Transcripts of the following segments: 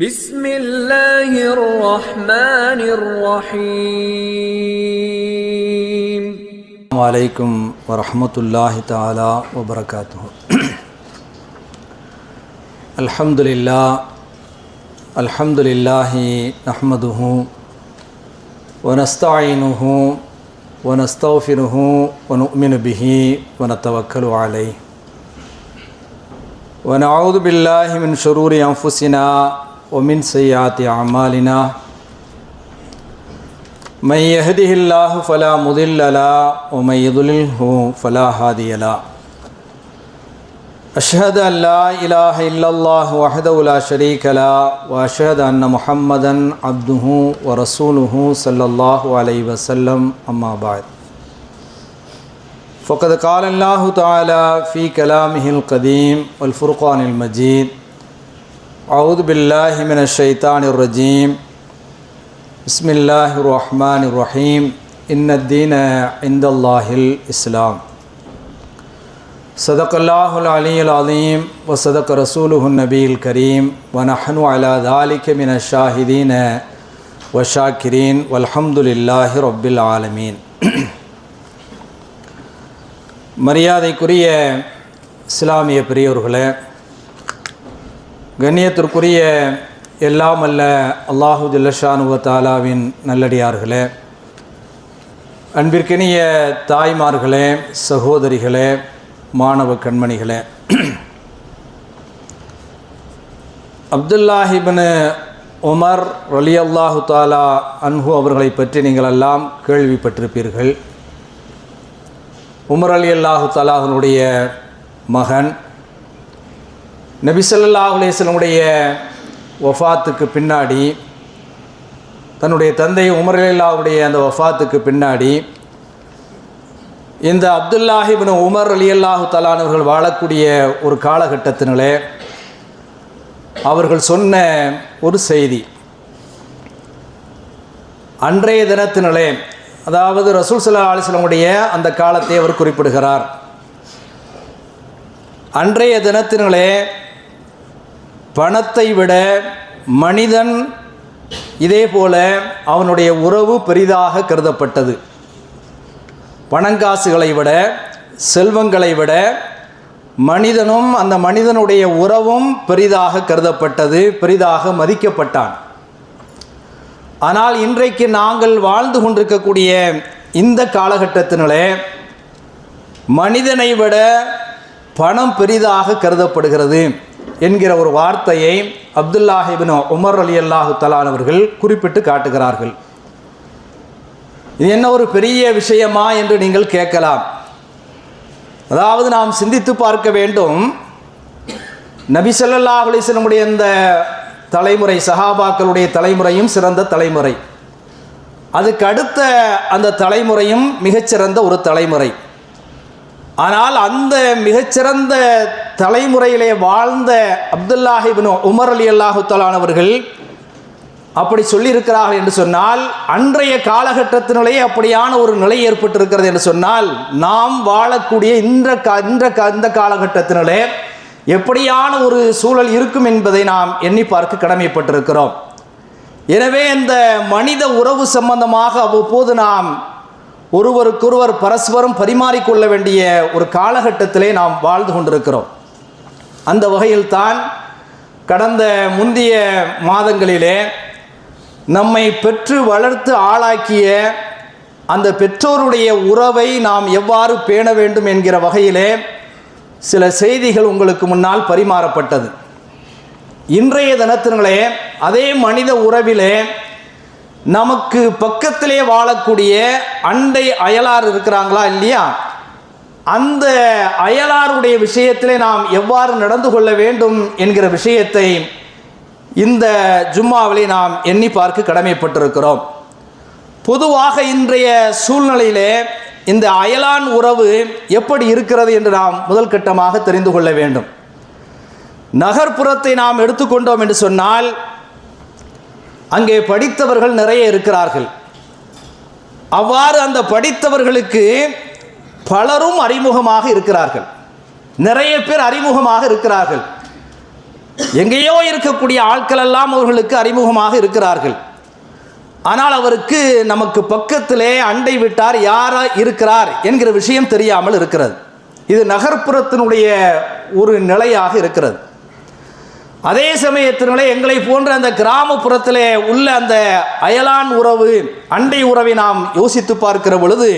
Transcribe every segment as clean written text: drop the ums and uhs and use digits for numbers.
بسم الله الرحمن الرحيم. عليكم ورحمة الله تعالى وبركاته. الحمد لله نحمده ونستعينه ونستغفره ونؤمن به ونتوكل عليه ونعوذ بالله من شرور أنفسنا ومن سيئات أعمالنا. من يهده الله فلا مضل له ومن يضلله فلا هادي له. أشهد أن لا إله إلا الله وحده لا شريك له وأشهد أن محمدا عبده ورسوله صلى الله عليه وسلم. أما بعد، فقد قال الله تعالى في كلامه القديم والفرقان المجيد: أعوذ بالله من الشيطان الرجيم. بسم الله الرحمن الرحيم. إن الدين عند الله الإسلام. صدق الله العلي العظيم وصدق رسوله النبي الكريم ونحن على ذلك من الشاهدين والشاكرين والحمد لله رب العالمين. மரியாதைக்குரிய இஸ்லாமிய பெரியோர்களே, கண்ணியத்திற்குரிய எல்லாம் அல்ல அல்லாஹு ஜல்லஷானு வ தஆலாவின் நல்லடியார்களே, அன்பிற்கினிய தாய்மார்களே, சகோதரிகளே, மாணவ கண்மணிகளே, அப்துல்லாஹ் இப்னு உமர் ரலியல்லாஹு தஆலா அன்ஹு அவர்களை பற்றி நீங்கள் எல்லாம் கேள்விப்பட்டிருப்பீர்கள். உமர் ரலியல்லாஹு தஆலா அவர்களுடைய மகன். நபி ஸல்லல்லாஹு அலைஹி வஸல்லம் வஃபாத்துக்கு பின்னாடி, தன்னுடைய தந்தை உமர் ரலியல்லாஹுடைய அந்த வஃபாத்துக்கு பின்னாடி இந்த அப்துல்லாஹ் இப்னு உமர் ரலியல்லாஹு தஆலா அவர்கள் வாழக்கூடிய ஒரு காலகட்டத்தினிலே அவர்கள் சொன்ன ஒரு செய்தி, அன்றைய தினத்தினிலே, அதாவது ரசூல் ஸல்லல்லாஹு அலைஹி வஸல்லம் அந்த காலத்தை அவர் குறிப்பிடுகிறார். அன்றைய தினத்தினிலே பணத்தை விட மனிதன் இதே போல அவனுடைய உறவு பெரிதாக கருதப்பட்டது. பணங்காசுகளை விட, செல்வங்களை விட மனிதனும் அந்த மனிதனுடைய உறவும் பெரிதாக கருதப்பட்டது, பெரிதாக மதிக்கப்பட்டான். ஆனால் இன்றைக்கு நாங்கள் வாழ்ந்து கொண்டிருக்கக்கூடிய இந்த காலகட்டத்தினிலே மனிதனை விட பணம் பெரிதாக கருதப்படுகிறது என்கிற ஒரு வார்த்தையை அப்துல்லாஹ் இப்னு உமர் ரலியல்லாஹு தஆலா அவர்கள் குறிப்பிட்டு காட்டுகிறார்கள். இது என்ன ஒரு பெரிய விஷயமா என்று நீங்கள் கேட்கலாம். அதாவது நாம் சிந்தித்து பார்க்க வேண்டும். நபி ஸல்லல்லாஹு அலைஹி வஸல்லம் இந்த தலைமுறை, சஹாபாக்களுடைய தலைமுறையும் சிறந்த தலைமுறை, அதுக்கு அடுத்த அந்த தலைமுறையும் மிகச்சிறந்த ஒரு தலைமுறை. ஆனால் அந்த மிகச்சிறந்த தலைமுறையிலே வாழ்ந்த அப்துல்லாஹ் இப்னு உமர் ரலியல்லாஹு தஆலா அவர்கள் அப்படி சொல்லியிருக்கிறார்கள் என்று சொன்னால், அன்றைய காலகட்டத்தினிலேயே அப்படியான ஒரு நிலை ஏற்பட்டிருக்கிறது என்று சொன்னால், நாம் வாழக்கூடிய இந்த காலகட்டத்தினிலே எப்படியான ஒரு சூழல் இருக்கும் என்பதை நாம் எண்ணி பார்க்க கடமைப்பட்டிருக்கிறோம். எனவே இந்த மனித உறவு சம்பந்தமாக அவ்வப்போது நாம் ஒருவருக்கொருவர் பரஸ்பரம் பரிமாறிக்கொள்ள வேண்டிய ஒரு காலகட்டத்திலே நாம் வாழ்ந்து கொண்டிருக்கிறோம். அந்த வகையில் தான் கடந்த முந்தைய மாதங்களிலே நம்மை பெற்று வளர்த்து ஆளாக்கிய அந்த பெற்றோருடைய உறவை நாம் எவ்வாறு பேண வேண்டும் என்கிற வகையிலே சில செய்திகள் உங்களுக்கு முன்னால் பரிமாறப்பட்டது. இன்றைய தினத்திலே அதே மனித உறவிலே நமக்கு பக்கத்திலே வாழக்கூடிய அண்டை அயலார் இருக்கிறாங்களா இல்லையா, அந்த அயலாருடைய விஷயத்திலே நாம் எவ்வாறு நடந்து கொள்ள வேண்டும் என்கிற விஷயத்தை இந்த ஜும்மாவிலே நாம் எண்ணி பார்க்க கடமைப்பட்டிருக்கிறோம். பொதுவாக இன்றைய சூழ்நிலையிலே இந்த அயலான் உறவு எப்படி இருக்கிறது என்று நாம் முதல் கட்டமாக தெரிந்து கொள்ள வேண்டும். நகர்ப்புறத்தை நாம் எடுத்துக்கொண்டோம் என்று சொன்னால் அங்கே படித்தவர்கள் நிறைய இருக்கிறார்கள். அவ்வாறு அந்த படித்தவர்களுக்கு பலரும் அறிமுகமாக இருக்கிறார்கள், நிறைய பேர் அறிமுகமாக இருக்கிறார்கள். எங்கேயோ இருக்கக்கூடிய ஆட்கள் எல்லாம் அவர்களுக்கு அறிமுகமாக இருக்கிறார்கள். ஆனால் அவருக்கு நமக்கு பக்கத்திலே அண்டை விட்டார் யார் இருக்கிறார் என்கிற விஷயம் தெரியாமல் இருக்கிறது. இது நகர்ப்புறத்தினுடைய ஒரு நிலையாக இருக்கிறது. அதே சமயத்தினாலே எங்களை போன்ற அந்த கிராமப்புறத்திலே உள்ள அந்த அயலான் உறவு, அண்டை உறவை நாம் யோசித்து பார்க்கிற பொழுது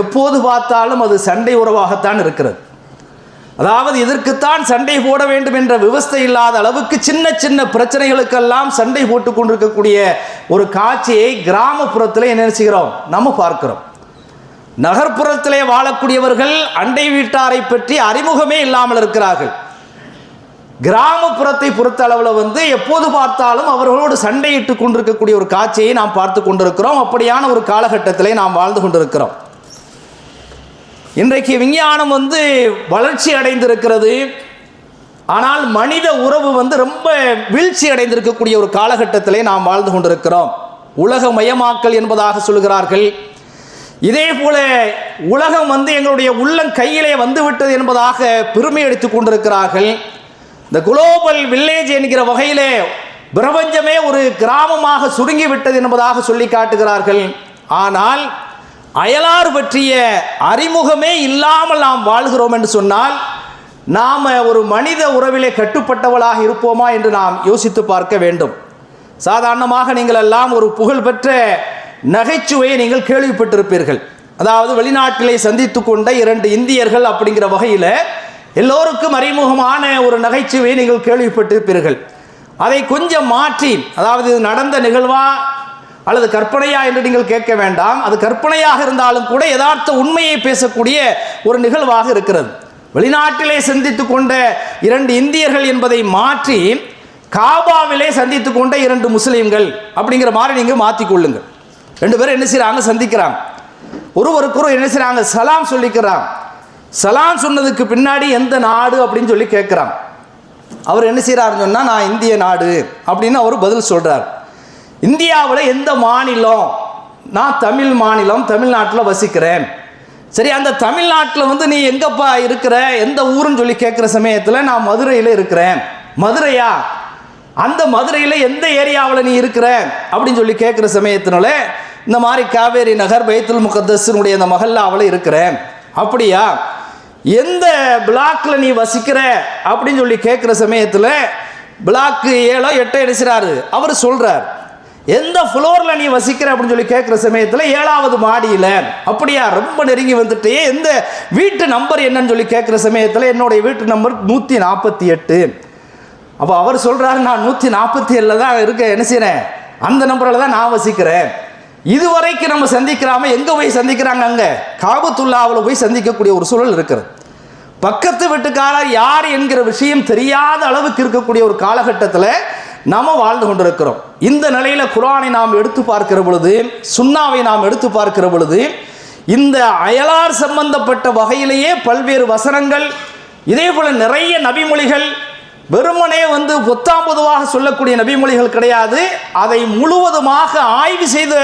எப்போது பார்த்தாலும் அது சண்டை உறவாகத்தான் இருக்கிறது. அதாவது இதற்குத்தான் சண்டை போட வேண்டும் என்ற விவஸ்தை இல்லாத அளவுக்கு சின்ன சின்ன பிரச்சனைகளுக்கெல்லாம் சண்டை போட்டு கொண்டிருக்கக்கூடிய ஒரு காட்சியை கிராமப்புறத்திலே என்ன செய்கிறோம், நம்ம பார்க்கிறோம். நகர்ப்புறத்திலே வாழக்கூடியவர்கள் அண்டை வீட்டாரை பற்றி அறிமுகமே இல்லாமல் இருக்கிறார்கள். கிராமப்புறத்தை பொறுத்த அளவில் எப்போது பார்த்தாலும் அவர்களோடு சண்டையிட்டு கொண்டிருக்கக்கூடிய ஒரு காட்சியை நாம் பார்த்து கொண்டிருக்கிறோம். அப்படியான ஒரு காலகட்டத்திலே நாம் வாழ்ந்து கொண்டிருக்கிறோம். இன்றைக்கு விஞ்ஞானம் வளர்ச்சி அடைந்திருக்கிறது. ஆனால் மனித உறவு ரொம்ப வீழ்ச்சி அடைந்திருக்கக்கூடிய ஒரு காலகட்டத்திலே நாம் வாழ்ந்து கொண்டிருக்கிறோம். உலகமயமாக்கல் என்பதாக சொல்கிறார்கள். இதே போல உலகம் எங்களுடைய உள்ளங்கையிலே வந்துவிட்டது என்பதாக பெருமை அடித்துக் கொண்டிருக்கிறார்கள். இந்த குளோபல் வில்லேஜ் என்கிற வகையிலே பிரபஞ்சமே ஒரு கிராமமாக சுருங்கிவிட்டது என்பதாக சொல்லி காட்டுகிறார்கள். ஆனால் அயலார் பற்றிய அறிமுகமே இல்லாமல் நாம் வாழ்கிறோம் என்று சொன்னால் நாம் ஒரு மனித உறவிலே கட்டுப்பட்டவளாக இருப்போமா என்று நாம் யோசித்து பார்க்க வேண்டும். சாதாரணமாக நீங்கள் எல்லாம் ஒரு புகழ்பெற்ற நகைச்சுவையை நீங்கள் கேள்விப்பட்டிருப்பீர்கள். அதாவது வெளிநாட்டிலே சந்தித்து கொண்ட 2 இந்தியர்கள் அப்படிங்கிற வகையில் எல்லோருக்கும் அறிமுகமான ஒரு நகைச்சுவையை நீங்கள் கேள்விப்பட்டிருப்பீர்கள். அதை கொஞ்சம் மாற்றி, அதாவது இது நடந்த நிகழ்வா அல்லது கற்பனையா என்று நீங்கள் கேட்க வேண்டாம். அது கற்பனையாக இருந்தாலும் கூட யதார்த்த உண்மையை பேசக்கூடிய ஒரு நிகழ்வாக இருக்கிறது. வெளிநாட்டிலே சந்தித்து கொண்ட 2 இந்தியர்கள் என்பதை மாற்றி காபாவிலே சந்தித்து கொண்ட 2 முஸ்லீம்கள் அப்படிங்கிற மாதிரி நீங்கள் மாற்றிக்கொள்ளுங்கள். 2 பேரும் என்ன செய்கிறாங்க, சந்திக்கிறாங்க. ஒருவருக்கொரு என்ன செய்கிறாங்க, சலாம் சொல்லிக்கிறாங்க. சலாம் சொன்னதுக்கு பின்னாடி எந்த நாடு அப்படின்னு சொல்லி கேட்குறாங்க. அவர் என்ன செய்கிறாருன்னு சொன்னால் நான் இந்திய நாடு அப்படின்னு அவர் பதில் சொல்கிறார். இந்தியாவில் எந்த மாநிலம்? நான் தமிழ் மாநிலம், தமிழ்நாட்டில் வசிக்கிறேன். சரி, அந்த தமிழ்நாட்டில் நீ எங்கப்பா இருக்கிற, எந்த ஊருன்னு சொல்லி கேட்குற சமயத்தில் நான் மதுரையில் இருக்கிறேன். மதுரையா? அந்த மதுரையில் எந்த ஏரியாவில் நீ இருக்கிற அப்படின்னு சொல்லி கேட்குற சமயத்தினால இந்த மாதிரி காவேரி நகர் பைத்துல் முகத்தஸினுடைய அந்த மஹல்லாவில் இருக்கிறேன். அப்படியா? எந்த பிளாக்கில் நீ வசிக்கிற அப்படின்னு சொல்லி கேட்குற சமயத்தில் பிளாக்கு 7 8 எடுக்கிறாரு. அவர் சொல்கிறார். எந்த ஃப்ளோரில் நீ வசிக்கிற அப்படின்னு சொல்லி கேட்குற சமயத்தில் 7வது மாடியில். அப்படியா? ரொம்ப நெருங்கி வந்துட்டே. எந்த வீட்டு நம்பர் என்னன்னு சொல்லி கேட்குற சமயத்தில் என்னுடைய வீட்டு நம்பர் 148. அப்போ அவர் சொல்கிறாரு நான் 147 தான் இருக்கேன், என்ன செய்கிறேன், அந்த நம்பரில் தான் நான் வசிக்கிறேன். இதுவரைக்கும் நம்ம சந்திக்கிறாம எங்கே போய் சந்திக்கிறாங்க? அங்கே காபத்துல்லாவில் போய் சந்திக்கக்கூடிய ஒரு சூழல் இருக்கிறது. பக்கத்து வீட்டுக்காரர் யார் என்கிற விஷயம் தெரியாத அளவுக்கு இருக்கக்கூடிய ஒரு காலகட்டத்தில் நாம் வாழ்ந்து கொண்டிருக்கிறோம். இந்த நிலையில் குர்ஆனை நாம் எடுத்து பார்க்கிற பொழுது, சுன்னாவை நாம் எடுத்து பார்க்கிற பொழுது இந்த அயலார் சம்பந்தப்பட்ட வகையிலேயே பல்வேறு வசனங்கள், இதே போல நிறைய நபிமொழிகள், வெறுமனே பொத்தாம் பொதுவாக சொல்லக்கூடிய நபிமொழிகள் கிடையாது. அதை முழுவதுமாக ஆய்வு செய்த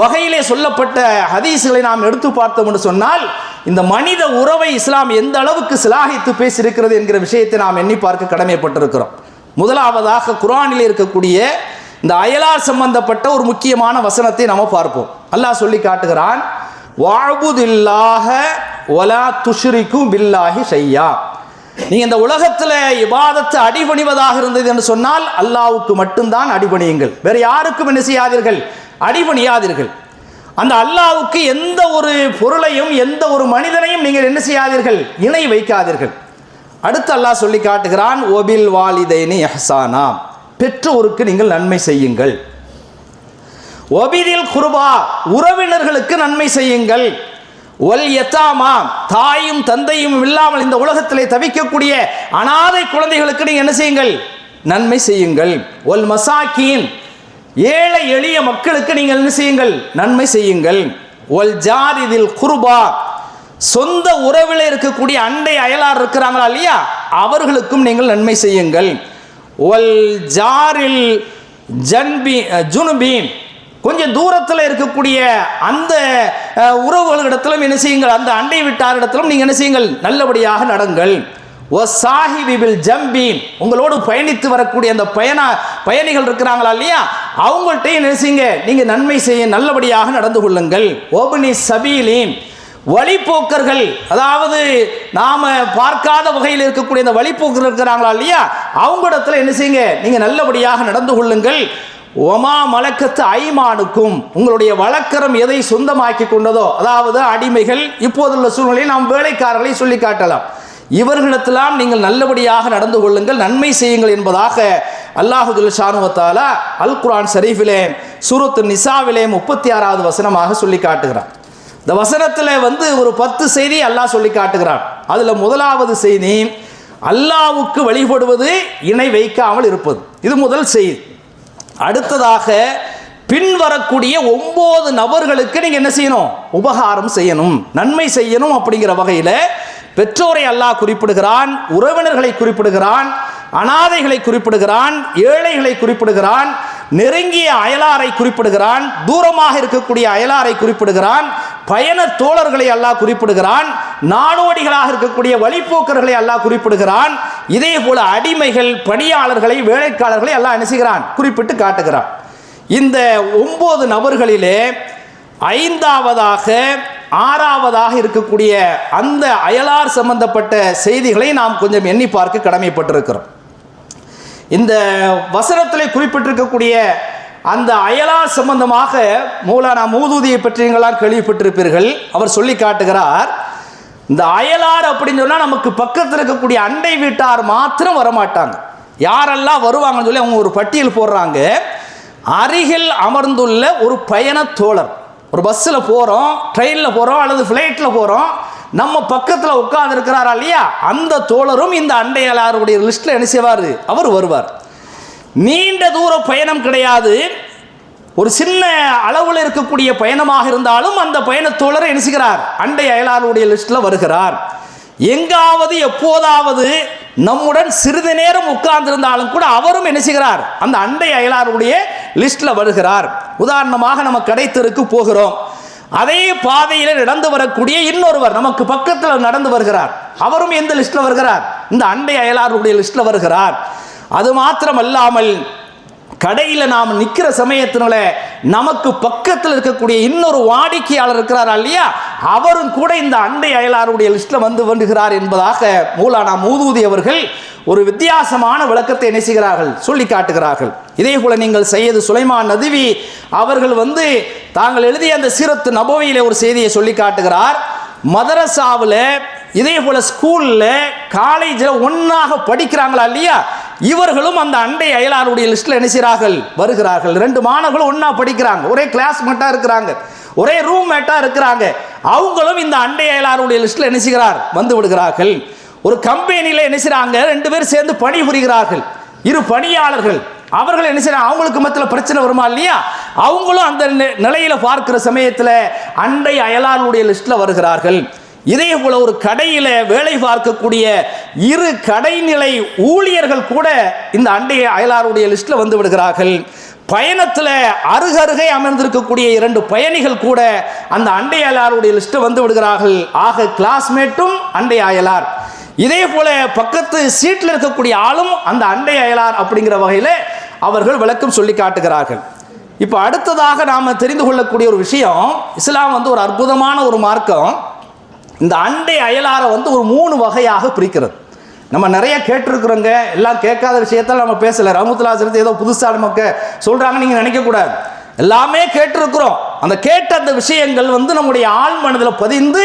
வகையிலே சொல்லப்பட்ட ஹதீஸ்களை நாம் எடுத்து பார்த்தோம் என்று சொன்னால் இந்த மனித உறவை இஸ்லாம் எந்த அளவுக்கு சிலாகித்து பேசியிருக்கிறது என்கிற விஷயத்தை நாம் எண்ணி பார்க்க கடமைப்பட்டிருக்கிறோம். முதலாவதாக குர்ஆனில் இருக்கக்கூடிய இந்த அயலார் சம்பந்தப்பட்ட ஒரு முக்கியமான வசனத்தை நாம் பார்ப்போம். அல்லாஹ் சொல்லி காட்டுகிறான், வஅபுதில்லாஹ வலா துஷ்ரிகு பில்லாஹி ஷையா. நீங்கள் இந்த உலகத்தில் இபாதத்து அடிபணிவதாக இருந்தது என்று சொன்னால் அல்லாஹ்வுக்கு மட்டும்தான் அடிபணியுங்கள், வேறு யாருக்கும் என்ன செய்யாதீர்கள், அடிபணியாதீர்கள். அந்த அல்லாஹ்வுக்கு எந்த ஒரு பொருளையும் எந்த ஒரு மனிதனையும் நீங்கள் என்ன செய்யாதீர்கள், இணை வைக்காதீர்கள். அடுத்து அல்லாஹ் சொல்லி காட்டுகிறான், ஒபில் வாலிதைனி இஹ்சானா, பெற்றோருக்கு நீங்கள் நன்மை செய்யுங்கள். ஒபிதில் குர்பா, உறவினர்களுக்கு நன்மை செய்யுங்கள். ஒல் யதாமா, தாயும் தந்தையும் இல்லாமல் இந்த உலகத்திலே தவிக்கக்கூடிய அனாதை குழந்தைகளுக்கு நீங்கள் என்ன செய்யுங்கள், நன்மை செய்யுங்கள். ஒல் மசாக்கீன், ஏழை எளிய மக்களுக்கு நீங்கள் என்ன செய்யுங்கள், நன்மை செய்யுங்கள். ஒல் ஜாரிதில் குர்பா, சொந்த உறவில் இருக்கக்கூடிய அண்டை அயலார் இருக்கிறாங்களா இல்லையா, அவர்களுக்கும் நீங்கள் நன்மை செய்யுங்கள். ஒல் ஜாரில் ஜுனுபீன், கொஞ்சம் தூரத்தில் இருக்கக்கூடிய அந்த உறவுகளிடத்திலும் என்ன செய்யுங்கள், அந்த அண்டை விட்டாரிடத்திலும் நீங்கள் என்ன செய்யுங்கள், நல்லபடியாக நடங்கள். ஓ சாஹிபில் ஜம்பீன், உங்களோடு பயணித்து வரக்கூடிய அந்த பயணிகள் இருக்கிறாங்களா இல்லையா, அவங்கள்ட்டையும் நினைச்சீங்க நீங்க நன்மை செய்ய நல்லபடியாக நடந்து கொள்ளுங்கள். ஓபனி சபீலின், வழிபோக்கர்கள், அதாவது நாம பார்க்காத வகையில் இருக்கக்கூடிய இந்த வழிபோக்கர்கள் இருக்கிறாங்களா இல்லையா, அவங்களிடத்துல என்ன செய்யுங்க நீங்க நல்லபடியாக நடந்து கொள்ளுங்கள். ஒமா மலக்கத்து ஐமானுக்கும், உங்களுடைய வழக்கரம் எதை சொந்தமாக்கி கொண்டதோ, அதாவது அடிமைகள், இப்போதுள்ள சூழ்நிலையில் நாம் வேலைக்காரர்களை சொல்லி காட்டலாம், இவர்களிடத்திலாம் நீங்கள் நல்லபடியாக நடந்து கொள்ளுங்கள், நன்மை செய்யுங்கள் என்பதாக அல்லாஹு ஜல்ல ஷானு வ தஆலா அல் குர்ஆன் ஷரீஃபிலே சூரத்து நிசாவிலே 36வது வசனமாக சொல்லி காட்டுகிறார். இந்த வசனத்தில் ஒரு 10 செய்தி அல்லாஹ் சொல்லி காட்டுகிறான். அதில் முதலாவது செய்தி அல்லாஹ்வுக்கு வழிபடுவது, இணை வைக்காமல் இருப்பது. இது முதல் செய்தி. அடுத்ததாக பின்வரக்கூடிய 9 நபர்களுக்கு நீங்கள் என்ன செய்யணும், உபகாரம் செய்யணும், நன்மை செய்யணும். அப்படிங்கிற வகையில் பெற்றோரை அல்லாஹ் குறிப்பிடுகிறான், உறவினர்களை குறிப்பிடுகிறான், அனாதைகளை குறிப்பிடுகிறான், ஏழைகளை குறிப்பிடுகிறான், நெருங்கிய அயலாரை குறிப்பிடுகிறான், தூரமாக இருக்கக்கூடிய அயலாரை குறிப்பிடுகிறான், பயண தோழர்களை அல்லாஹ் குறிப்பிடுகிறான், நாடோடிகளாக இருக்கக்கூடிய வழிபோக்கர்களை அல்லாஹ் குறிப்பிடுகிறான். இதே போல அடிமைகள், பணியாளர்களை, வேலைக்காரர்களை அல்லாஹ் என்ன செய்கிறான், குறிப்பிட்டு காட்டுகிறான். இந்த 9 நபர்களிலே 5ஆவதாக 6ஆவதாக இருக்கக்கூடிய அந்த அயலார் சம்பந்தப்பட்ட செய்திகளை நாம் கொஞ்சம் எண்ணி பார்க்க கடமைப்பட்டிருக்கிறோம். இந்த வசனத்தில் குறிப்பிட்டிருக்கக்கூடிய அந்த அயலார் சம்பந்தமாக மௌலானா மௌதூதியை பற்றி நீங்களாம் கேள்விப்பட்டிருப்பீர்கள். அவர் சொல்லி காட்டுகிறார், இந்த அயலார் அப்படின்னு சொன்னால் நமக்கு பக்கத்தில் இருக்கக்கூடிய அண்டை வீட்டார் மாத்திரம் வரமாட்டாங்க. யாரெல்லாம் வருவாங்கன்னு சொல்லி அவங்க ஒரு பட்டியல் போடுறாங்க. அருகில் அமர்ந்துள்ள ஒரு பயண தோழர், ஒரு பஸ்ஸில் போகிறோம், ட்ரெயினில் போகிறோம் அல்லது ஃப்ளைட்டில் போகிறோம், நம்ம பக்கத்தில் உட்கார்ந்து இருக்கிறாரா இல்லையா, அந்த தோழரும் இந்த அண்டையாளருடைய லிஸ்ட்டில் என்ன செய்வார், அவர் வருவார். நீண்ட தூர பயணம் கிடையாது, ஒரு சின்ன அளவில் இருக்கக்கூடிய பயணமாக இருந்தாலும் அந்த பயண தோழரை என்ன செய்கிறார், அண்டை அயலாருடைய லிஸ்ட்டில் வருகிறார். எங்காவது எப்போதாவது நம்முடன் சிறிது நேரம் உட்கார்ந்திருந்தாலும் கூட அவரும் என்ன செய்கிறார், அந்த அண்டை அயலாருடைய லிஸ்ட்டில் வருகிறார். உதாரணமாக நம்ம கடை தெருக்கு போகிறோம், அதே பாதையில் நடந்து வரக்கூடிய இன்னொருவர் நமக்கு பக்கத்தில் நடந்து வருகிறார், அவரும் எந்த லிஸ்ட்டில் வருகிறார், இந்த அண்டை அயலாருடைய லிஸ்ட்டில் வருகிறார். அது மாத்திரமல்லாமல் கடையில் நாம் நிற்கிற சமயத்தினால நமக்கு பக்கத்தில் இருக்கக்கூடிய இன்னொரு வாடிக்கையாளர் இருக்கிறாரா இல்லையா, அவரும் கூட இந்த அண்டை அயலாருடைய லிஸ்ட்டில் வருகிறார் என்பதாக மௌலானா மௌதூதி அவர்கள் ஒரு வித்தியாசமான விளக்கத்தை என்ன செய்கிறார்கள், சொல்லி காட்டுகிறார்கள். இதே போல நீங்கள் சையது சுலைமான் நதுவி அவர்கள் தாங்கள் எழுதிய அந்த சீரத்து நபவியிலே ஒரு செய்தியை சொல்லி காட்டுகிறார். மதரசாவில் இதே போல ஸ்கூலில் காலேஜில் ஒன்றாக படிக்கிறாங்களா இல்லையா, இவர்களும் அந்த அண்டை அயலாருடைய லிஸ்ட்டில் என்ன செய்கிறார்கள், வருகிறார்கள். 2 மாணவர்களும் ஒன்றா படிக்கிறாங்க, ஒரே கிளாஸ்மேட்டாக இருக்கிறாங்க, ஒரே ரூம்மேட்டாக இருக்கிறாங்க, அவங்களும் இந்த அண்டை அயலாருடைய லிஸ்ட்டில் என்ன செய்கிறார், வந்து விடுகிறார்கள். ஒரு கம்பெனியில் என்ன செய்கிறாங்க, 2 பேர் சேர்ந்து பணிபுரிகிறார்கள், 2 பணியாளர்கள், அவர்கள் என்ன செய்யறாங்க, அவங்களுக்கு மத்தியில் பிரச்சனை வருமா இல்லையா, அவங்களும் அந்த நிலையில் பார்க்கிற சமயத்தில் அண்டை அயலாருடைய லிஸ்ட்டில் வருகிறார்கள். இதே போல ஒரு கடையில் வேலை பார்க்கக்கூடிய 2 கடைநிலை ஊழியர்கள் கூட இந்த அண்டை அயலாருடைய லிஸ்ட்டில் வந்து விடுகிறார்கள். பயணத்தில் அருகருகே அமர்ந்திருக்கக்கூடிய 2 பயணிகள் கூட அந்த அண்டை அயலாருடைய லிஸ்ட்டை வந்து விடுகிறார்கள். ஆக கிளாஸ்மேட்டும் அண்டை அயலார், இதே போல பக்கத்து சீட்டில் இருக்கக்கூடிய ஆளும் அந்த அண்டை அயலார் அப்படிங்கிற வகையில் அவர்கள் விளக்கம் சொல்லி காட்டுகிறார்கள். இப்போ அடுத்ததாக நாம் தெரிந்து கொள்ளக்கூடிய ஒரு விஷயம், இஸ்லாம் ஒரு அற்புதமான ஒரு மார்க்கம். இந்த அண்டை அயலாரை ஒரு 3 வகையாக பிரிக்கிறது. நம்ம நிறைய கேட்டிருக்கிறோங்க, எல்லாம் கேட்காத விஷயத்தால் நம்ம பேசலை. ரஹ்மத்துல்லாஹி ஏதோ புதுசாக நமக்கு சொல்கிறாங்க நீங்கள் நினைக்கக்கூடாது, எல்லாமே கேட்டிருக்கிறோம். அந்த கேட்ட அந்த விஷயங்கள் நம்முடைய ஆழ் மனதில் பதிந்து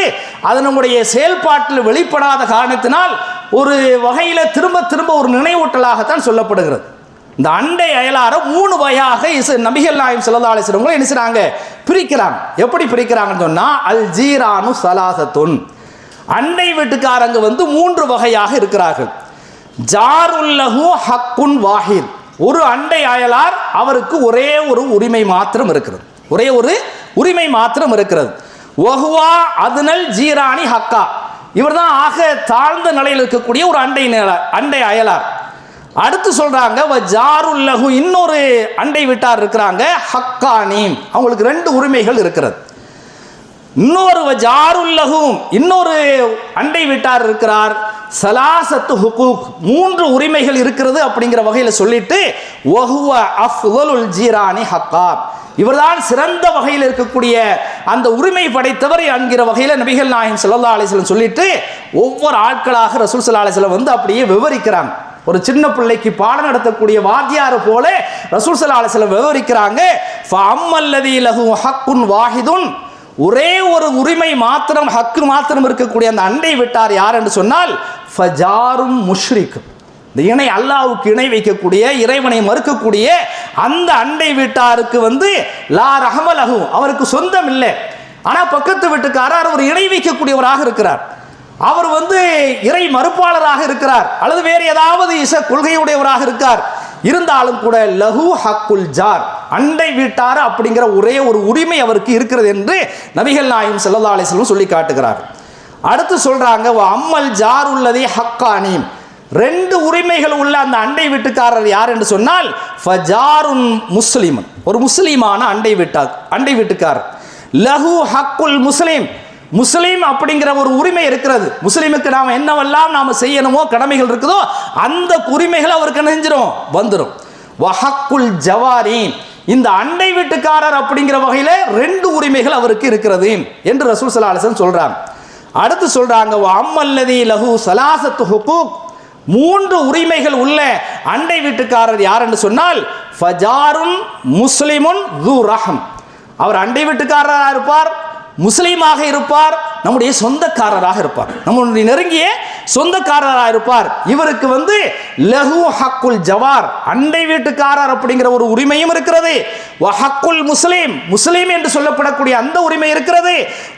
அது நம்முடைய செயல்பாட்டில் வெளிப்படாத காரணத்தினால் ஒரு வகையில் திரும்ப திரும்ப ஒரு நினைவூட்டலாகத்தான் சொல்லப்படுகிறது. இந்த அண்டை அயலாரை 3 வகையாக நபிகள் நாயகம் ஸல்லல்லாஹு அலைஹி வஸல்லம் என்ன செய்றாங்க, பிரிக்கிறாங்க. எப்படி பிரிக்கிறாங்கன்னு சொன்னால், அல் ஜீரானு சலாசத்துன், அண்டை வீட்டுக்காரங்க 3 வகையாக இருக்கிறார்கள். ஜாருல்லஹு ஹக்குன் வாஹித், ஒரு அண்டை அயலார் அவருக்கு ஒரே ஒரு உரிமை மாத்திரம் இருக்கிறது, ஒரே ஒரு உரிமை மாத்திரம் இருக்கிறது. வஹுவா அதுனல் ஜீரானி ஹக்கா, இவர் தான் ஆக தாழ்ந்த நிலையில் இருக்கக்கூடிய ஒரு அண்டை அயலார். அடுத்து சொல்றாங்க ஜாருல்லஹு, இன்னொரு அண்டை வீட்டார் இருக்கிறாங்க, ஹக்கானி, அவங்களுக்கு 2 உரிமைகள் இருக்கிறது. இன்னொரு ஜாருல்லஹும், இன்னொரு அண்டை வீட்டார் இருக்கிறார், சலாசத்து ஹுகூக், 3 உரிமைகள் இருக்கிறது அப்படிங்கிற வகையில் சொல்லிட்டு வஹுவ அஃதலுல் ஜீரானி ஹக்கா, இவர்தான் சிறந்த வகையில் இருக்கக்கூடிய அந்த உரிமை படைத்தவர் என்கிற வகையில் நபிகள் நாயகம் ஸல்லல்லாஹு அலைஹி வஸல்லம் சொல்லிட்டு ஒவ்வொரு ஆட்களாக ரசூல் ஸல்லல்லாஹு அலைஹி வஸல்லம் வந்து அப்படியே விவரிக்கிறாங்க. ஒரு சின்ன பிள்ளைக்கு பாடம் நடத்தக்கூடிய வாத்தியார் போல ரசூல் ஸல்லல்லாஹு அலைஹி வஸல்லம் விவரிக்கிறாங்க. ஃபஅம்மல்லதி லஹு ஹக்குன் வாஹிதுன், ஒரே ஒரு உரிமை மாத்திரம், ஹக்கு மாத்திரம் இருக்கக்கூடிய அந்த அண்டை விட்டார் யார் என்று சொன்னால் ஃபஜாரும் முஷ்ரிக், இந்த இணை அல்லாஹ்வுக்கு இணை வைக்கக்கூடிய, இறைவனை மறுக்கக்கூடிய அந்த அண்டை வீட்டாருக்கு வந்து லா ரஹமலஹு, அவருக்கு சொந்தம் இல்லை, ஆனால் பக்கத்து வீட்டுக்காரர் ஒரு இணை வைக்கக்கூடியவராக இருக்கிறார், அவர் வந்து இறை மறுப்பாளராக இருக்கிறார், அல்லது வேறு ஏதாவது கொள்கையுடையவராக இருக்கார், இருந்தாலும் கூட லஹு ஹக்குல் ஜார், அண்டை வீட்டார் அப்படிங்கிற ஒரே ஒரு உரிமை அவருக்கு இருக்கிறது என்று நபிகள் நாயகம் ஸல்லல்லாஹு அலைஹி வஸல்லம் சொல்லி காட்டுகிறார். அடுத்து சொல்றாங்க அம்மல் ஜார் உள்ளதே ஹக்கானி, 2 உரிமைகள் உள்ள அந்த அண்டை வீட்டுக்காரர் யார் என்று சொன்னால் ஃபஜாருன் முஸ்லிமன், ஒரு முஸ்லிமான அண்டை வீட்டுக்காரர், லஹு ஹக்குல் முஸ்லிம், முஸ்லீம் அப்படிங்கிற ஒரு உரிமை இருக்கிறது, முஸ்லீமுக்கு நாம் என்னவெல்லாம் நாம் செய்யணுமோ கடமைகள் இருக்குதோ அந்த உரிமைகள் அவருக்கு நெஞ்சிரும் வந்துடும். வஹக்குல் ஜவாரீன், இந்த அண்டை வீட்டுக்காரர் அப்படிங்கிற வகையில் 2 உரிமைகள் அவருக்கு இருக்கிறது என்று ரசூல் ஸல்லல்லாஹு அலைஹி வஸல்லம் சொல்றாங்க. அடுத்து சொல்றாங்க அம்மல்லதி லஹு சலாசத்து ஹுகூக், 3 உரிமைகள் உள்ள அண்டை வீட்டுக்காரர் யார் என்று சொன்னால் ஃபஜாருன் முஸ்லிமுன் து ரஹம், அவர் அண்டை வீட்டுக்காரராக இருப்பார், முஸ்லீமாக இருப்பார், நம்முடைய சொந்தக்காரராக இருப்பார், நம்முடைய நெருங்கிய சொந்தக்காரராக இருப்பார், இவருக்கு வந்து லஹு ஹக்குல் ஜவார், அண்டை வீட்டுக்காரர் அப்படிங்கிற ஒரு உரிமையும் இருக்கிறது, வ ஹக்குல் முஸ்லீம், முஸ்லீம் என்று சொல்லப்படக்கூடிய அந்த உரிமை இருக்கிறது,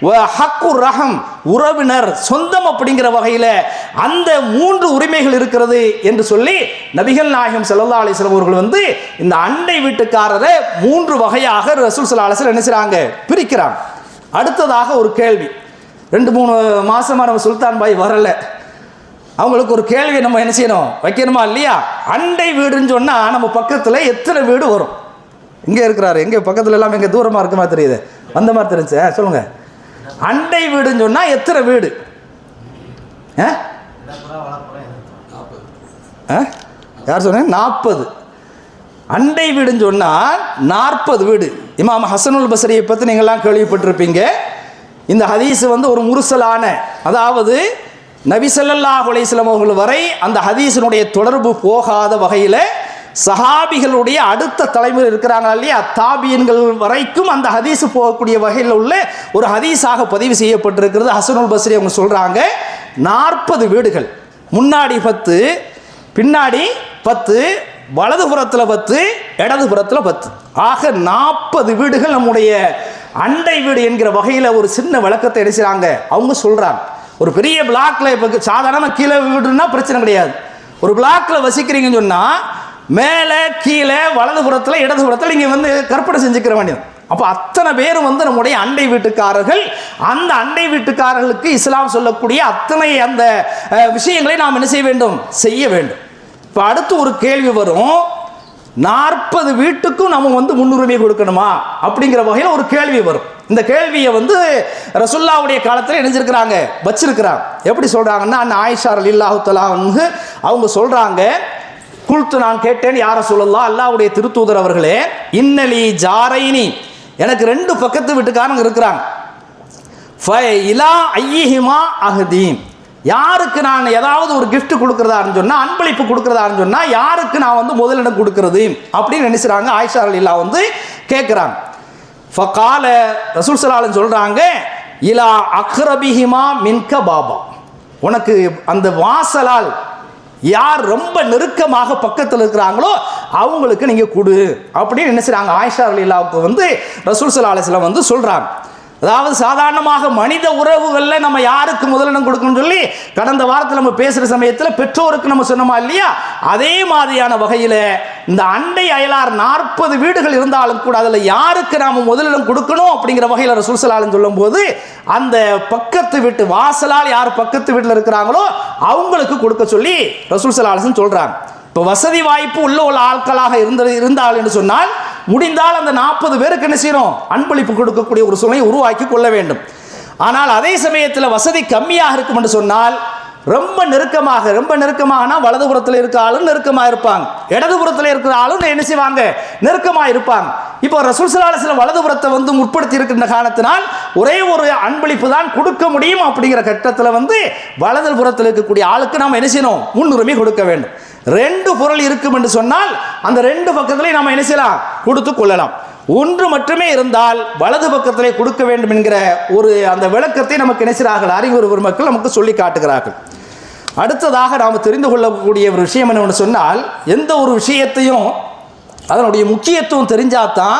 வ ஹக்குர் ரஹம், உறவினர் சொந்தம் அப்படிங்கிற வகையில் அந்த 3 உரிமைகள் இருக்கிறது என்று சொல்லி நபிகள் நாயகம் ஸல்லல்லாஹு அலைஹி வஸல்லம் அவர்கள் வந்து இந்த அண்டை வீட்டுக்காரரை 3 வகையாக ரசூல் ஸல்லல்லாஹு அலைஹி வஸல்லம் என்ன செய்றாங்க, பிரிக்கிறாங்க. அடுத்ததாக ஒரு கேள்வி, 2-3 மாசமா நம்ம சுல்தான் பாய் வரல, அவங்களுக்கு ஒரு கேள்வி நம்ம என்ன செய்யணும், வைக்கணுமா இல்லையா? அண்டை வீடுன்னு சொன்னா நம்ம பக்கத்துல எத்தனை வீடு வரும்? இங்க இருக்கிறாரு, எங்க பக்கத்துல எல்லாம் எங்க தூரமா இருக்க மாதிரி தெரியுது, அந்த மாதிரி தெரிஞ்சு சொல்லுங்க. அண்டை வீடுன்னு சொன்னா எத்தனை வீடு? யார் சொன்ன? 40. அண்டை வீடுன்னு சொன்னால் 40 வீடு. இமாம் ஹசனுல் பஸ்ரியை பற்றி நீங்கள்லாம் கேள்விப்பட்டிருப்பீங்க. இந்த ஹதீஸ் வந்து ஒரு முர்சலான, அதாவது நபி ஸல்லல்லாஹு அலைஹி வஸல்லம் அவர்கள் வரை அந்த ஹதீஸினுடைய தொடர்பு போகாத வகையில் சஹாபிகளுடைய அடுத்த தலைமுறை இருக்கிறாங்க இல்லையா, தாபியன்கள் வரைக்கும் அந்த ஹதீஸ் போகக்கூடிய வகையில் உள்ள ஒரு ஹதீஸாக பதிவு செய்யப்பட்டிருக்கிறது. ஹசனுல் பஸ்ரி அவங்க சொல்கிறாங்க 40 வீடுகள், முன்னாடி 10, பின்னாடி 10, வலதுபுறத்தில் 10, இடதுபுறத்தில் 10, ஆக 40 வீடுகள் நம்முடைய அண்டை வீடு என்கிற வகையில் ஒரு சின்ன விளக்கத்தை எடுக்கிறாங்க. அவங்க சொல்கிறாங்க, ஒரு பெரிய பிளாக்ல இப்போ சாதாரணமாக கீழே வீடுன்னா பிரச்சனை கிடையாது, ஒரு பிளாக்ல வசிக்கிறீங்கன்னு சொன்னால் மேலே கீழே வலதுபுறத்தில் இடதுபுறத்தில் நீங்கள் வந்து கற்பனை செஞ்சுக்கிற வேண்டியது. அப்போ அத்தனை பேரும் வந்து நம்முடைய அண்டை வீட்டுக்காரர்கள். அந்த அண்டை வீட்டுக்காரர்களுக்கு இஸ்லாம் சொல்லக்கூடிய அத்தனை அந்த விஷயங்களை நாம் என்ன செய்ய வேண்டும், செய்ய வேண்டும். இப்போ அடுத்து ஒரு கேள்வி வரும், 40 வீட்டுக்கும் நம்ம வந்து முன்னுரிமை கொடுக்கணுமா அப்படிங்கிற வகையில் ஒரு கேள்வி வரும். இந்த கேள்வியை வந்து ரசூலுல்லாஹ்வுடைய காலத்தில் இணைஞ்சிருக்கிறாங்க, வச்சிருக்கிறாங்க. எப்படி சொல்றாங்கன்னா, ஆயிஷா ரலியல்லாஹு தஆலா அவங்க சொல்றாங்க, குல்து நான் கேட்டேன், யார ரசூலுல்லாஹ், அல்லாஹ்வுடைய திருத்தூதர் அவர்களே, இன்னலி ஜாரைனி, எனக்கு 2 பக்கத்து வீட்டுக்காரங்க இருக்கிறாங்க, ஃபைலா ஐயிஹிமா அஹதீம், யாருக்கு நான் ஏதாவது ஒரு கிஃப்ட் கொடுக்கறதான்னு சொன்னா, அன்பளிப்பு கொடுக்கறதான்னு சொன்னா யாருக்கு நான் வந்து முதலிடம் கொடுக்கிறது அப்படின்னு நினைச்சாங்க. ஆயிஷா ரலியல்லாஹு வந்து கேட்குறாங்க. ஃபகால ரசூல் ஸல்லல்லாஹு அலைஹி சொல்றாங்க, இலா அக்ரபிஹிமா மின்க பாபா, உனக்கு அந்த வாசலால் யார் ரொம்ப நெருக்கமாக பக்கத்தில் இருக்கிறாங்களோ அவங்களுக்கு நீங்க கொடு அப்படின்னு நினைச்சாங்க. ஆயிஷா ரலியல்லாஹுக்கு வந்து ரசூல் ஸல்லல்லாஹு அலைஹி வஸல்லம் வந்து சொல்றாங்க. அதாவது சாதாரணமாக மனித உறவுகளில் நம்ம யாருக்கு முதலிடம் கொடுக்கணும்னு சொல்லி கடந்த வாரத்தில் நம்ம பேசுகிற சமயத்தில் பெற்றோருக்கு நம்ம சொன்னோமா இல்லையா, அதே மாதிரியான வகையில் இந்த அண்டை அயலார் 40 வீடுகள் இருந்தாலும் கூட அதில் யாருக்கு நாம் முதலிடம் கொடுக்கணும் அப்படிங்கிற வகையில் ரசூல் ஸல்லல்லாஹு அலைஹி சொல்லும் போது அந்த பக்கத்து வீட்டு வாசலால் யார் பக்கத்து வீட்டில் இருக்கிறாங்களோ அவங்களுக்கு கொடுக்க சொல்லி ரசூல் ஸல்லல்லாஹு அலைஹி சொல்கிறாங்க. இப்போ வசதி வாய்ப்பு உள்ள ஆட்களாக இருந்தால் என்று சொன்னால் முடிந்தால் அந்த 40 பேருக்கு என்ன செய்யணும், அன்பளிப்பு கொடுக்கக்கூடிய ஒரு சூழ்நிலை உருவாக்கி கொள்ள வேண்டும். ஆனால் அதே சமயத்தில் வசதி கம்மியாக இருக்கும் என்று சொன்னால் ரொம்ப நெருக்கமாகனா வலதுபுறத்தில் இருக்கிற ஆளும் நெருக்கமாக இருப்பாங்க, இடதுபுறத்தில் இருக்கிற ஆளும் என்ன செய்வாங்க, நெருக்கமாக இருப்பாங்க. இப்போ ரசூல் ஸல்லல்லாஹு அலைஹி வஸல்லம் வலதுபுறத்தை முற்படுத்தி இருக்கின்ற காரணத்தினால் ஒரே ஒரு அன்பளிப்பு தான் கொடுக்க முடியும். அப்படிங்கிற கட்டத்தில் வலதுபுறத்தில் இருக்கக்கூடிய ஆளுக்கு நாம் என்ன செய்யணும், முன்னுரிமை கொடுக்க வேண்டும். 2 பொருள் இருக்கும் என்று சொன்னால் அந்த 2 பக்கத்திலே நாம் என்ன செய்யலாம், கொடுத்து கொள்ளலாம். ஒன்று மட்டுமே இருந்தால் வலது பக்கத்திலே கொடுக்க வேண்டும் என்கிற ஒரு அந்த விளக்கத்தை நமக்கு நினைச்சார்கள் அறிவுரை பெருமக்கள் நமக்கு சொல்லி காட்டுகிறார்கள். அடுத்ததாக நாம் தெரிந்து கொள்ளக்கூடிய ஒரு விஷயம் என்னவென்று சொன்னால், எந்த ஒரு விஷயத்தையும் அதனுடைய முக்கியத்துவம் தெரிஞ்சாதான்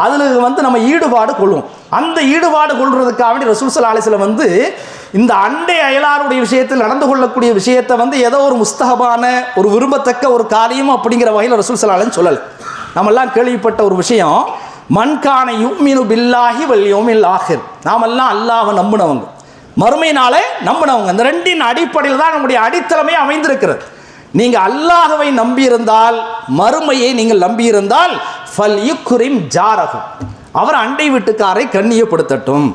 அதில் நம்ம ஈடுபாடு கொள்ளும். அந்த ஈடுபாடு கொள்வதற்காக வேண்டி ரசூல் ஸல்லல்லாஹு அலைஹி வஸல்லம் இந்த அண்டை அயலாருடைய விஷயத்தில் நடந்து கொள்ளக்கூடிய விஷயத்தை ஏதோ ஒரு முஸ்தஹபான ஒரு விரும்பத்தக்க ஒரு காரியம் அப்படிங்கிற வகையில் ரசூல் ஸல்லல்லாஹு அலைஹி வஸல்லம் சொல்லலை. நம்மெல்லாம் கேள்விப்பட்ட ஒரு விஷயம், மன்கான யுமினு பில்லாஹி வல் யௌமில் ஆஹிர். நாமெல்லாம் அல்லாஹ்வை நம்பினவங்க, மறுமை நாளை நம்பினவங்க. இந்த 2 அடிப்படையில் தான் நம்முடைய அடித்தளமே அமைந்திருக்கிறது. நீங்கள் அல்லாஹ்வை நம்பியிருந்தால், மறுமையை நீங்கள் நம்பியிருந்தால், ஃபல் யுக்ரிம் ஜாரஹு, அவர் அண்டை வீட்டுக்காரை கண்ணியப்படுத்தட்டும்,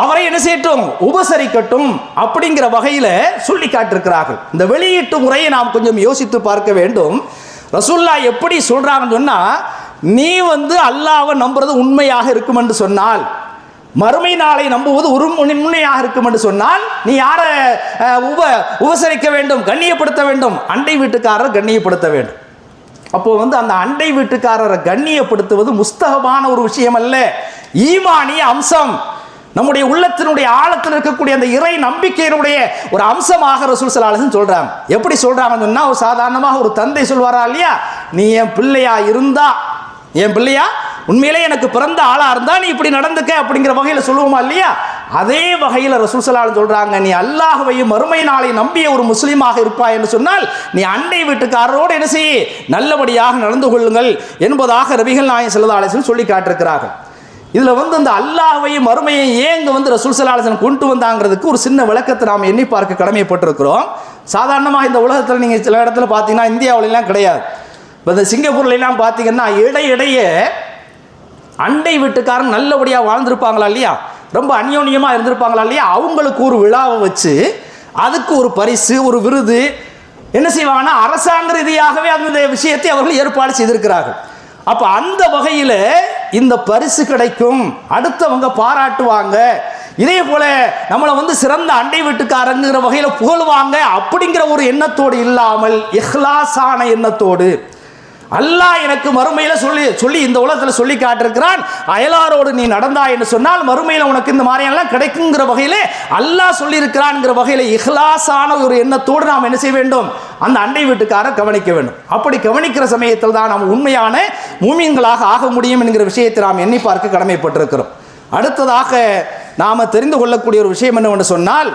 அவரை என்ன செய்யட்டும், உபசரிக்கட்டும் அப்படிங்கிற வகையில் சொல்லி காட்டிருக்கிறார்கள். இந்த வெளியீட்டு முறையை நாம் கொஞ்சம் யோசித்து பார்க்க வேண்டும். ரசூல்லா எப்படி சொல்றாங்கன்னு சொன்னா, நீ அல்லாஹ்வை நம்புறது உண்மையாக இருக்கும் என்று சொன்னால், மறுமை நாளை நம்புவது ஒரு உண்மையாக இருக்கும் என்று சொன்னால், நீ யாரை உபசரிக்க வேண்டும், கண்ணியப்படுத்த வேண்டும், அண்டை வீட்டுக்காரரை கண்ணியப்படுத்த வேண்டும். அப்போ அந்த அண்டை வீட்டுக்காரரை கண்ணியப்படுத்துவது முஸ்தகமான ஒரு விஷயம் அல்ல, ஈமானிய அம்சம். நம்முடைய உள்ளத்தினுடைய ஆழத்தில் இருக்கக்கூடிய அந்த இறை நம்பிக்கையினுடைய ஒரு அம்சமாக ரசூல் ஸல்லல்லாஹு அலைஹி வஸல்லம் சொல்றாங்க. எப்படி சொல்றாங்கன்னு சொன்னா, ஒரு சாதாரணமாக ஒரு தந்தை சொல்வாரா இல்லையா, நீ என் பிள்ளையா இருந்தா, என் பிள்ளையா உண்மையிலே எனக்கு பிறந்த ஆளா இருந்தா நீ இப்படி நடந்துக்க அப்படிங்கிற வகையில் சொல்லுவோமா இல்லையா, அதே வகையில் ரசூல் ஸல்லல்லாஹு அலைஹி வஸல்லம் சொல்றாங்க, நீ அல்லாஹ்வையும் மறுமை நாளை நம்பிய ஒரு முஸ்லீமாக இருப்பாய் என்று சொன்னால், நீ அண்டை வீட்டுக்காரரோடு என்ன செய்ய, நல்லபடியாக நடந்து கொள்ளுங்கள் என்பதாக நபிகள் நாயகம் ஸல்லல்லாஹு அலைஹி வஸல்லம் சொல்லி காட்டிருக்கிறார்கள். இதில் இந்த அல்லாஹ்வையும் மறுமையை ஏன் ரசூல் ஸல்லல்லாஹு அலைஹி வஸல்லம் கொண்டு வந்தாங்கிறதுக்கு ஒரு சின்ன விளக்கத்தை நாம் எண்ணி பார்க்க கடமைப்பட்டிருக்கிறோம். சாதாரணமாக இந்த உலகத்தில் நீங்கள் சில இடத்துல பார்த்தீங்கன்னா, இந்தியாவிலாம் கிடையாது, இப்போ இந்த சிங்கப்பூர்லாம் பார்த்தீங்கன்னா இடையிடையே அண்டை வீட்டுக்காரன் நல்லபடியாக வாழ்ந்திருப்பாங்களா இல்லையா, ரொம்ப அந்யோன்யமாக இருந்திருப்பாங்களா இல்லையா, அவங்களுக்கு ஒரு விழாவை வச்சு அதுக்கு ஒரு பரிசு, ஒரு விருது என்ன செய்வாங்கன்னா, அரசாங்க ரீதியாகவே அந்த விஷயத்தை அவர்கள் ஏற்பாடு செய்திருக்கிறார்கள். அப்போ அந்த வகையில் இந்த பரிசு கிடைக்கும், அடுத்தவங்க பாராட்டுவாங்க, இதே போல நம்மளை சிறந்த அண்டை வீட்டுக்காரங்கிற வகையில் புகழ்வாங்க அப்படிங்கிற ஒரு எண்ணத்தோடு இல்லாமல், இஹ்லாஸான எண்ணத்தோடு, அல்லாஹ் எனக்கு மறுமையில் சொல்லி இந்த உலகத்தில் சொல்லி காட்டிருக்கிறான், அயலாரோடு நீ நடந்தா என்று சொன்னால் மறுமையில் உனக்கு இந்த மாதிரியெல்லாம் கிடைக்குங்கிற வகையில் அல்லாஹ் சொல்லியிருக்கிறான்ங்கிற வகையில் இஹ்லாஸான ஒரு எண்ணத்தோடு நாம் என்ன செய்ய வேண்டும், அந்த அண்டை வீட்டுக்காரரை கவனிக்க வேண்டும். அப்படி கவனிக்கிற சமயத்தில் தான் நாம் உண்மையான மூமின்களாக ஆக முடியும் என்கிற விஷயத்தை நாம் எண்ணி பார்க்க கடமைப்பட்டிருக்கிறோம். அடுத்ததாக நாம் தெரிந்து கொள்ளக்கூடிய ஒரு விஷயம் என்னவென்று சொன்னால்,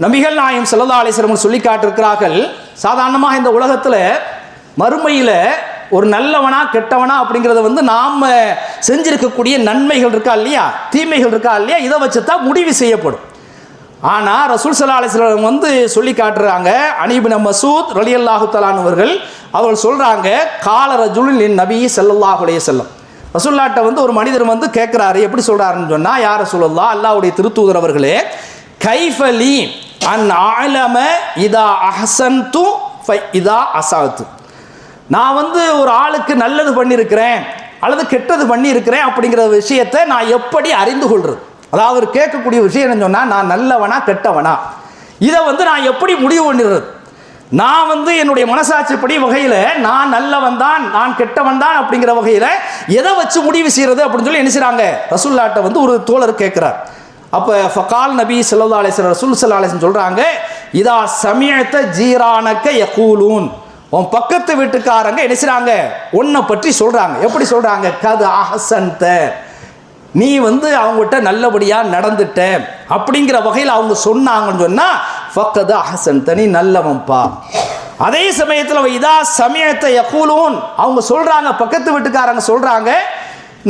நபிகள் நாயகம் ஸல்லல்லாஹு அலைஹி வஸல்லம் சொல்லி காட்டிருக்கிறார்கள், சாதாரணமாக இந்த உலகத்தில் மறுமையில் ஒரு நல்லவனா கெட்டவனா அப்படிங்கிறத நாம் செஞ்சிருக்கக்கூடிய நன்மைகள் இருக்கா இல்லையா, தீமைகள் இருக்கா இல்லையா, இதை வச்சு தான் முடிவு செய்யப்படும். ஆனால் ரசூல் ஸல்லல்லாஹு அலைஹி வஸல்லம் சொல்லி காட்டுறாங்க, அனி இப்னு மஸ்ஊத் ரலியல்லாஹு தஆலா அவர்கள் சொல்கிறாங்க, கால ரஜுலுன் நபி ஸல்லல்லாஹு அலைஹி வஸல்லம், ரசூலுல்லாஹ்ட்ட ஒரு மனிதர் கேட்குறாரு, எப்படி சொல்கிறாருன்னு சொன்னால், யா ரசூலல்லாஹ், அல்லாஹ்வுடைய திருத்தூதர் அவர்களே, கைஃபலி அன் அலம இதா அஹ்சன்து இதா அசாத்து, நான் ஒரு ஆளுக்கு நல்லது பண்ணியிருக்கிறேன் அல்லது கெட்டது பண்ணியிருக்கிறேன் அப்படிங்கிற விஷயத்தை நான் எப்படி அறிந்து கொள்வது? அதாவது அவர் கேட்கக்கூடிய விஷயம் என்ன சொன்னால், நான் நல்லவனா கெட்டவனா, இதை நான் எப்படி முடிவு பண்ணிடுறது? நான் என்னுடைய மனசாட்சிப்படி வகையில் நான் நல்லவன் தான், நான் கெட்டவன் தான் அப்படிங்கிற வகையில் எதை வச்சு முடிவு செய்கிறது அப்படின்னு சொல்லி என்ன செய்கிறாங்க, ரசூலுல்லாஹ்ட்ட ஒரு தோழர் கேட்குறார். அப்போ ஃபகால் நபி ஸல்லல்லாஹு அலைஹி வஸல்லம், ரசூல் ஸல்லல்லாஹு அலைஹி வஸல்லம் சொல்கிறாங்க, இதா சமிஅத ஜீரானக யகூலூன், உன் பக்கத்து வீட்டுக்காரங்க என்ன செய்கிறாங்க, உன்னை பற்றி சொல்கிறாங்க. எப்படி சொல்கிறாங்க, கது அஹ்சன்த, நீ அவங்ககிட்ட நல்லபடியாக நடந்துட்ட அப்படிங்கிற வகையில் அவங்க சொன்னாங்கன்னு சொன்னால், ஃபக்கது அஹ்சன்த, நீ நல்லவன்பா. அதே சமயத்தில் இதா சமயத்தை யகூலூன், அவங்க சொல்கிறாங்க, பக்கத்து வீட்டுக்காரங்க சொல்கிறாங்க,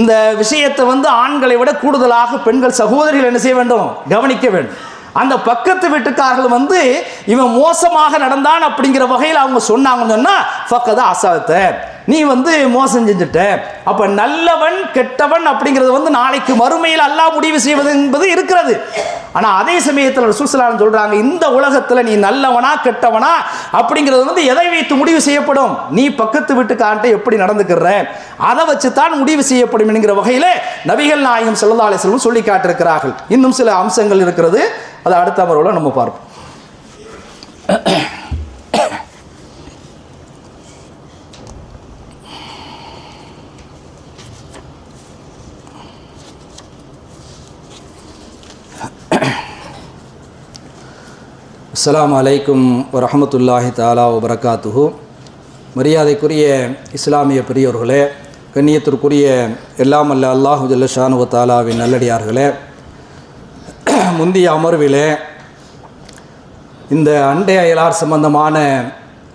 இந்த விஷயத்தை ஆண்களை விட கூடுதலாக பெண்கள் சகோதரிகள் என்ன செய்ய வேண்டும், கவனிக்க வேண்டும். அந்த பக்கத்து வீட்டுக்காரர்கள் இவன் மோசமாக நடந்தான் அப்படிங்கிற வகையில் அவங்க சொன்னாங்கன்னு சொன்னால், ஃபக்கது அசாத்த, நீ மோசம் செஞ்சுட்ட. அப்போ நல்லவன் கெட்டவன் அப்படிங்கிறது நாளைக்கு மறுமையில் அல்லாஹ் முடிவு செய்வது என்பது இருக்கிறது. ஆனால் அதே சமயத்தில் ரசூல் ஸல்லல்லாஹு அலைஹி வஸல்லம் சொல்கிறாங்க, இந்த உலகத்தில் நீ நல்லவனா கெட்டவனா அப்படிங்கிறது எதை வைத்து முடிவு செய்யப்படும்? நீ பக்கத்து வீட்டுக்காரன்ட்ட எப்படி நடந்துக்கிற அதை வச்சு தான் முடிவு செய்யப்படும் என்கிற வகையில் நபிகள் நாயகம் ஸல்லல்லாஹு அலைஹி வஸல்லம் சொல்லி காட்டிருக்கிறார்கள். இன்னும் சில அம்சங்கள் இருக்கிறது, அதை அடுத்த அமர்வில் நம்ம பார்ப்போம். அஸ்ஸலாமு அலைக்கும் வரஹ்மத்துல்லாஹி தஆலா வபரகாத்துஹு. மரியாதைக்குரிய இஸ்லாமிய பெரியோர்களே, கண்ணியத்திற்குரிய எல்லாம் அல்ல அல்லாஹு ஜல்ல ஷானுவ தஆலாவின் நல்லடியார்களே, முந்தைய அமர்விலே இந்த அண்டை அயலார் சம்பந்தமான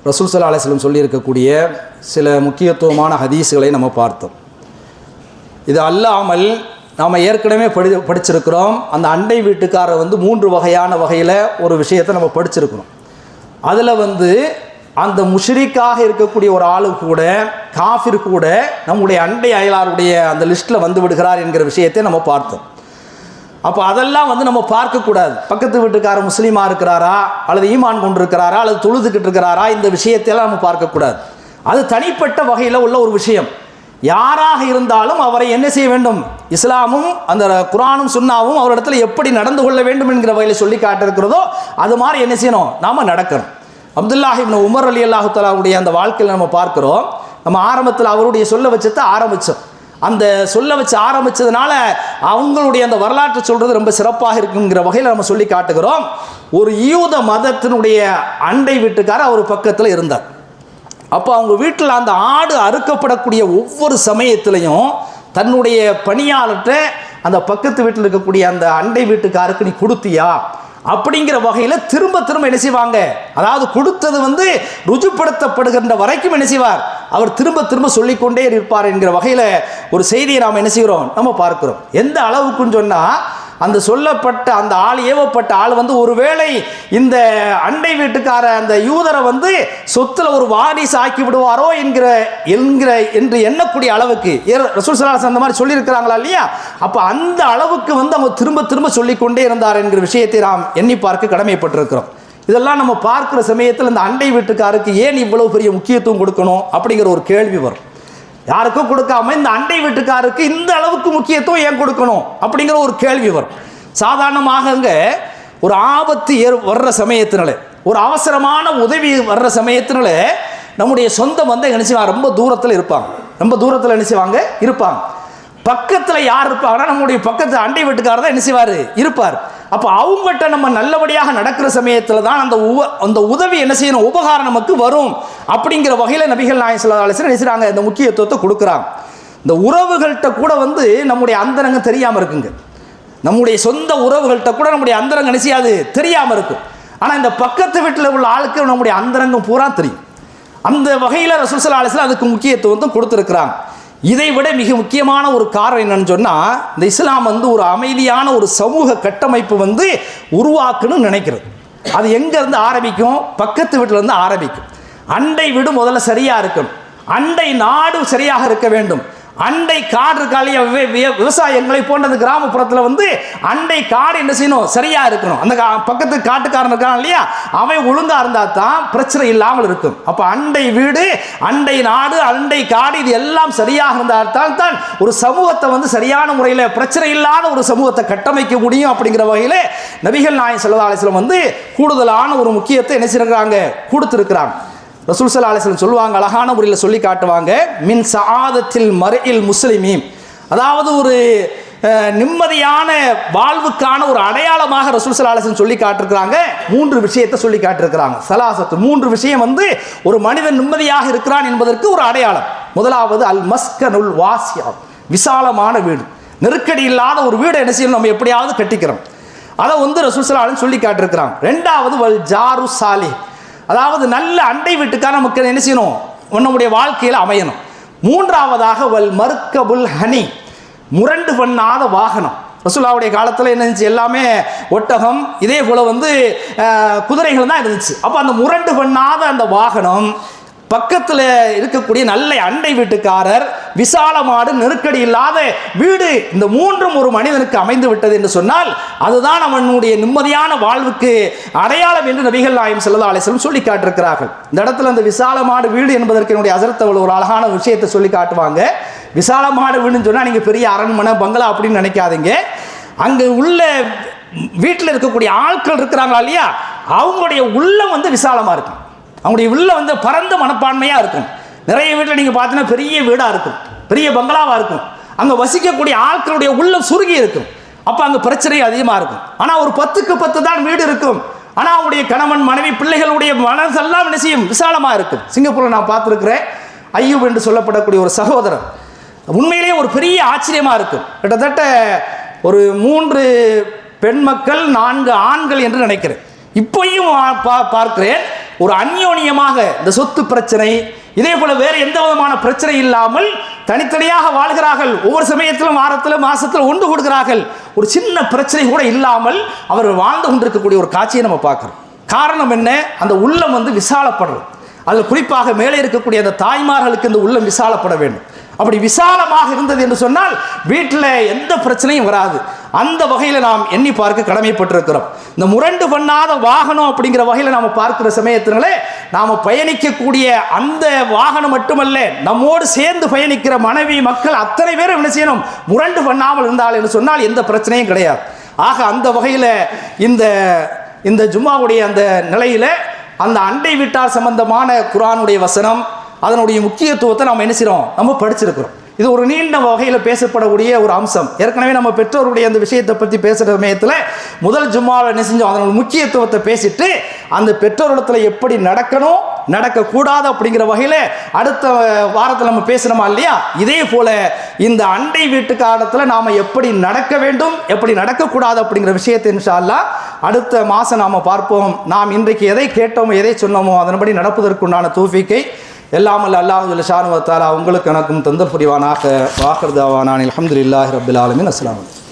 ரசூல் ஸல்லல்லாஹு அலைஹி வஸல்லம் சொல்லியிருக்கக்கூடிய சில முக்கியத்துவமான ஹதீஸுகளை நம்ம பார்த்தோம். இது அல்லாமல் நாம் ஏற்கனவே படிச்சிருக்கிறோம். அந்த அண்டை வீட்டுக்காரர் 3 வகையான வகையில் ஒரு விஷயத்தை நம்ம படிச்சிருக்கிறோம். அதில் அந்த முஷ்ரிக்காக இருக்கக்கூடிய ஒரு ஆளு கூட, காஃபிர் கூட நம்முடைய அண்டை அயலாருடைய அந்த லிஸ்ட்டில் விடுகிறார் என்கிற விஷயத்தை நம்ம பார்த்தோம். அப்போ அதெல்லாம் நம்ம பார்க்கக்கூடாது. பக்கத்து வீட்டுக்காரர் முஸ்லீமாக இருக்கிறாரா, அல்லது ஈமான் கொண்டு இருக்கிறாரா, அல்லது தொழுதுகிட்டு இருக்கிறாரா, இந்த விஷயத்தையெல்லாம் நம்ம பார்க்கக்கூடாது. அது தனிப்பட்ட வகையில் உள்ள ஒரு விஷயம். யாராக இருந்தாலும் அவரை என்ன செய்ய வேண்டும்? இஸ்லாமும் அந்த குர்ஆனும் சுன்னாவும் அவரிடத்தில் எப்படி நடந்து கொள்ள வேண்டும் என்கிற வகையில் சொல்லி காட்டிருக்கிறதோ அது மாதிரி என்ன செய்யணும்? நாம் நடக்கணும். அப்துல்லாஹ் இப்னு உமர் ரலியல்லாஹு தஆலாவுடைய அந்த வாழ்க்கையில் நம்ம பார்க்கிறோம். நம்ம ஆரம்பத்தில் அவருடைய சொல்ல வச்சதை ஆரம்பித்தோம். அந்த சொல்ல வச்சு ஆரம்பித்ததுனால அவங்களுடைய அந்த வரலாற்றை சொல்கிறது ரொம்ப சிறப்பாக இருக்குங்கிற வகையில் நம்ம சொல்லி காட்டுகிறோம். ஒரு யூத மதத்தினுடைய அண்டை வீட்டுக்காரர் அவர் பக்கத்தில் இருந்தார். அப்போ அவங்க வீட்டில் அந்த ஆடு அறுக்கப்படக்கூடிய ஒவ்வொரு சமயத்திலையும் தன்னுடைய பணியாளர்கிட்ட அந்த பக்கத்து வீட்டில் இருக்கக்கூடிய அந்த அண்டை வீட்டுக்காருக்கு நீ கொடுத்தியா அப்படிங்கிற வகையில் திரும்ப திரும்ப என்ன செய்வாங்க? அதாவது கொடுத்தது ருஜுப்படுத்தப்படுகின்ற வரைக்கும் என்ன செய்வார்? அவர் திரும்ப திரும்ப சொல்லிக்கொண்டே இருப்பார் என்கிற வகையில் ஒரு செய்தியை நாம் என்ன செய்கிறோம்? நம்ம பார்க்கிறோம். எந்த அளவுக்குன்னு சொன்னால், அந்த சொல்லப்பட்ட அந்த ஆள், ஏவப்பட்ட ஆள் ஒருவேளை இந்த அண்டை வீட்டுக்கார அந்த யூதரை சொத்துல ஒரு வாரிசு ஆக்கி விடுவாரோ என்று எண்ணக்கூடிய அளவுக்கு ரசூல் ஸல்லல்லாஹு அலைஹி வஸல்லம் அந்த மாதிரி சொல்லியிருக்கிறாங்களா இல்லையா? அப்போ அந்த அளவுக்கு அவங்க திரும்ப திரும்ப சொல்லிக்கொண்டே இருந்தார் என்கிற விஷயத்தை நாம் எண்ணி பார்க்க கடமைப்பட்டிருக்கிறோம். இதெல்லாம் நம்ம பார்க்குற சமயத்தில் இந்த அண்டை வீட்டுக்காருக்கு ஏன் இவ்வளவு பெரிய முக்கியத்துவம் கொடுக்கணும் அப்படிங்கிற ஒரு கேள்வி வரும். யாருக்கும் கொடுக்காம இந்த அண்டை வீட்டுக்காருக்கு இந்த அளவுக்கு முக்கியத்துவம் ஏன் கொடுக்கணும் அப்படிங்கிற ஒரு கேள்வி வரும். சாதாரணமாக அங்கே ஒரு ஆபத்து வர்ற சமயத்தினால, ஒரு அவசரமான உதவி வர்ற சமயத்தினால நம்முடைய சொந்த நினைச்சுவாங்க ரொம்ப தூரத்தில் இருப்பாங்க. ரொம்ப தூரத்தில் நினைச்சுவாங்க இருப்பாங்க. பக்கத்தில் யார் இருப்பாங்கன்னா நம்முடைய பக்கத்து அண்டை வீட்டுக்காரர் தான் என்ன செய்வார்? இருப்பார். அப்போ அவங்ககிட்ட நம்ம நல்லபடியாக நடக்கிற சமயத்தில் தான் அந்த உதவி என்ன செய்யணும்? உபகாரம் நமக்கு வரும் அப்படிங்கிற வகையில் நபிகள் நாயகம் ஸல்லல்லாஹு அலைஹி வஸல்லம் நினைச்சாங்க, இந்த முக்கியத்துவத்தை கொடுக்குறாங்க. இந்த உறவுகள்கிட்ட கூட நம்முடைய அந்தரங்கம் தெரியாமல் இருக்குங்க. நம்முடைய சொந்த உறவுகள்கிட்ட கூட நம்முடைய அந்தரங்கம் நினைச்சாது தெரியாமல் இருக்கும். ஆனால் இந்த பக்கத்து வீட்டில் உள்ள ஆளுக்கு நம்முடைய அந்தரங்கம் பூரா தெரியும். அந்த வகையில் ரசூல் ஸல்லல்லாஹு அலைஹி வஸல்லம் அதுக்கு முக்கியத்துவத்தை கொடுத்துருக்குறாங்க. இதை விட மிக முக்கியமான ஒரு காரணம் என்னன்னு சொன்னால், இந்த இஸ்லாம் ஒரு அமைதியான ஒரு சமூக கட்டமைப்பு உருவாக்கணும்னு நினைக்கிறது. அது எங்கேருந்து ஆரம்பிக்கும்? பக்கத்து வீட்டிலேருந்து ஆரம்பிக்கும். அண்டை வீடு முதல்ல சரியாக இருக்கணும். அண்டை நாடு சரியாக இருக்க வேண்டும். அண்டை காடு இருக்காலையே, விவசாயங்களை போன்ற அந்த கிராமப்புறத்தில் அண்டை காடு என்ன செய்யணும்? சரியாக இருக்கணும். அந்த பக்கத்து காட்டுக்காரன் இருக்கான் இல்லையா, அவன் ஒழுங்காக இருந்தால் தான் பிரச்சனை இல்லாமல் இருக்கும். அப்போ அண்டை வீடு, அண்டை நாடு, அண்டை காடு இது எல்லாம் சரியாக இருந்தால் தான் ஒரு சமூகத்தை சரியான முறையில் பிரச்சனை இல்லாத ஒரு சமூகத்தை கட்டமைக்க முடியும். அப்படிங்கிற வகையில் நபிகள் நாயகம் ஸல்லல்லாஹு அலைஹி வஸல்லம் கூடுதலான ஒரு முக்கியத்தை என்ன செய்கிறாங்க? கொடுத்துருக்குறாங்க. ரசூல் ஸல்லல்லாஹு அலைஹி வஸல்லம் சொல்லுவாங்க, அழகான முறையில் சொல்லி காட்டுவாங்க, மின் சஆதத்தில் மர்இல் முஸ்லிமீன், அதாவது ஒரு நிம்மதியான வாழ்வுக்கான ஒரு அடையாளமாக ரசூல் ஸல்லல்லாஹு அலைஹி வஸல்லம் சொல்லி காட்டிருக்கிறாங்க. 3 விஷயத்தை சொல்லி காட்டிருக்கிறாங்க. சலாசத்து 3 விஷயம் ஒரு மனிதன் நிம்மதியாக இருக்கிறான் என்பதற்கு ஒரு அடையாளம். முதலாவது அல் மஸ்கனுல் வாசியா, விசாலமான வீடு, நெருக்கடி இல்லாத ஒரு வீடு என்ன செய்யணும்? நம்ம எப்படியாவது கட்டிக்கிறோம். அதை ரசூல் ஸல்லல்லாஹு அலைஹி வஸல்லம் சொல்லி காட்டிருக்கிறாங்க. 2வது வல் ஜாரு சாலிஹ், அதாவது நல்ல அண்டை வீட்டுக்கார நமக்கு என்ன செய்யணும்? நம்முடைய வாழ்க்கையில் அமையணும். 3வதாக வல் மர்கபுல் ஹனி, முரண்டு பண்ணாத வாகனம். ரசூலுல்லாஹ்வுடைய காலத்தில் என்ன இருந்துச்சு? எல்லாமே ஒட்டகம், இதே போல் குதிரைகள் தான் இருந்துச்சு. அப்போ அந்த முரண்டு பண்ணாத அந்த வாகனம், பக்கத்தில் இருக்கக்கூடிய நல்ல அண்டை வீட்டுக்காரர், விசாலமாடு, நெருக்கடி இல்லாத வீடு, இந்த மூன்றும் ஒரு மனிதனுக்கு அமைந்து விட்டது என்று சொன்னால் அதுதான் அவனுடைய நிம்மதியான வாழ்வுக்கு அடையாளம் என்று நபிகள் நாயகம் ஸல்லல்லாஹு அலைஹி வஸல்லம் சொல்லி காட்டிருக்கிறார்கள். இந்த இடத்துல அந்த விசாலமாடு வீடு என்பதற்கு என்னுடைய ஹஸரத் அவர்கள் ஒரு அழகான விஷயத்தை சொல்லி காட்டுவாங்க. விசாலமாடு வீடுன்னு சொன்னால் நீங்கள் பெரிய அரண்மனை பங்களா அப்படின்னு நினைக்காதீங்க. அங்கே உள்ள வீட்டில் இருக்கக்கூடிய ஆட்கள் இருக்கிறாங்களா இல்லையா, அவங்களுடைய உள்ளம் வந்து விசாலமாக இருக்கும். அவங்களுடைய உள்ள வந்து பரந்த மனப்பான்மையாக இருக்கும். நிறைய வீட்டில் நீங்கள் பார்த்தீங்கன்னா பெரிய வீடாக இருக்கும், பெரிய பங்களாவாக இருக்கும். அங்கே வசிக்கக்கூடிய ஆட்களுடைய உள்ளம் சுருகி இருக்கும். அப்போ அங்கே பிரச்சனை அதிகமாக இருக்கும். ஆனால் ஒரு 10க்கு 10 தான் வீடு இருக்கும். ஆனால் அவங்களுடைய கணவன் மனைவி பிள்ளைகளுடைய மனசெல்லாம் என்ன செய்யும், விசாலமாக இருக்கும். சிங்கப்பூரில் நான் பார்த்துருக்கிறேன், ஐயூப் என்று சொல்லப்படக்கூடிய ஒரு சகோதரர். உண்மையிலேயே ஒரு பெரிய ஆச்சரியமாக இருக்கும். கிட்டத்தட்ட ஒரு 3 பெண் மக்கள் 4 ஆண்கள் என்று நினைக்கிறேன். இப்போயும் பார்க்கிறேன், ஒரு அந்யோன்யமாக இந்த சொத்து பிரச்சனை இதே போல வேறு எந்த விதமான பிரச்சனை இல்லாமல் தனித்தனியாக வாழ்கிறார்கள். ஒவ்வொரு சமயத்திலும் வாரத்தில் மாசத்தில் ஒன்று கொடுக்கிறார்கள். ஒரு சின்ன பிரச்சனை கூட இல்லாமல் அவர்கள் வாழ்ந்து கொண்டிருக்கக்கூடிய ஒரு காட்சியை நம்ம பார்க்கிறோம். காரணம் என்ன? அந்த உள்ளம் வந்து விசாலப்படுறது. அதில் குறிப்பாக மேலே இருக்கக்கூடிய அந்த தாய்மார்களுக்கு இந்த உள்ளம் விசாலப்பட வேண்டும். அப்படி விசாலமாக இருந்தது என்று சொன்னால் வீட்டில் எந்த பிரச்சனையும் வராது. அந்த வகையில் நாம் எண்ணி பார்க்க கடமைப்பட்டிருக்கிறோம். இந்த முரண்டு பண்ணாத வாகனம் அப்படிங்கிற வகையில் நாம் பார்க்கிற சமயத்தினாலே நாம் பயணிக்கக்கூடிய அந்த வாகனம் மட்டுமல்ல, நம்மோடு சேர்ந்து பயணிக்கிற மனைவி மக்கள் அத்தனை பேரும் என்ன செய்யணும், முரண்டு பண்ணாமல் இருந்தால் என்று சொன்னால் எந்த பிரச்சனையும் கிடையாது. ஆக அந்த வகையில் இந்த ஜும்மாவுடைய அந்த நிலையில் அந்த அண்டை வீட்டார் சம்பந்தமான குர்ஆனுடைய வசனம், அதனுடைய முக்கியத்துவத்தை நாம் என்ன செய்கிறோம், நம்ம படிச்சிருக்கிறோம். இது ஒரு நீண்ட வகையில் பேசப்படக்கூடிய ஒரு அம்சம். ஏற்கனவே நம்ம பெற்றோருடைய அந்த விஷயத்தை பற்றி பேசுகிற சமயத்தில் முதல் ஜும்மாவில் என்ன செஞ்சோம், அதனோட முக்கியத்துவத்தை பேசிட்டு அந்த பெற்றோரிடத்தில் எப்படி நடக்கணும் நடக்கக்கூடாது அப்படிங்கிற வகையில் அடுத்த வாரத்தில் நம்ம பேசணுமா இல்லையா. இதே போல இந்த அண்டை வீட்டுக்காரத்தில் நாம் எப்படி நடக்க வேண்டும், எப்படி நடக்கக்கூடாது அப்படிங்கிற விஷயத்தை இன்ஷா அல்லாஹ் அடுத்த மாதம் நாம் பார்ப்போம். நாம் இன்றைக்கு எதை கேட்டோமோ எதை சொன்னோமோ அதன்படி நடப்பதற்குண்டான தௌஃபீக்கை எல்லாம் அல்லாஹ் ஜல்ல ஷானஹு வ தஆலா உங்களுக்கு எனக்கும் தந்தல் புரிவானாக. வாஹிர் தஅவானா அல்ஹம்துலில்லாஹி ரப்பில் ஆலமீன். அஸ்ஸலாமு அலைக்கும்.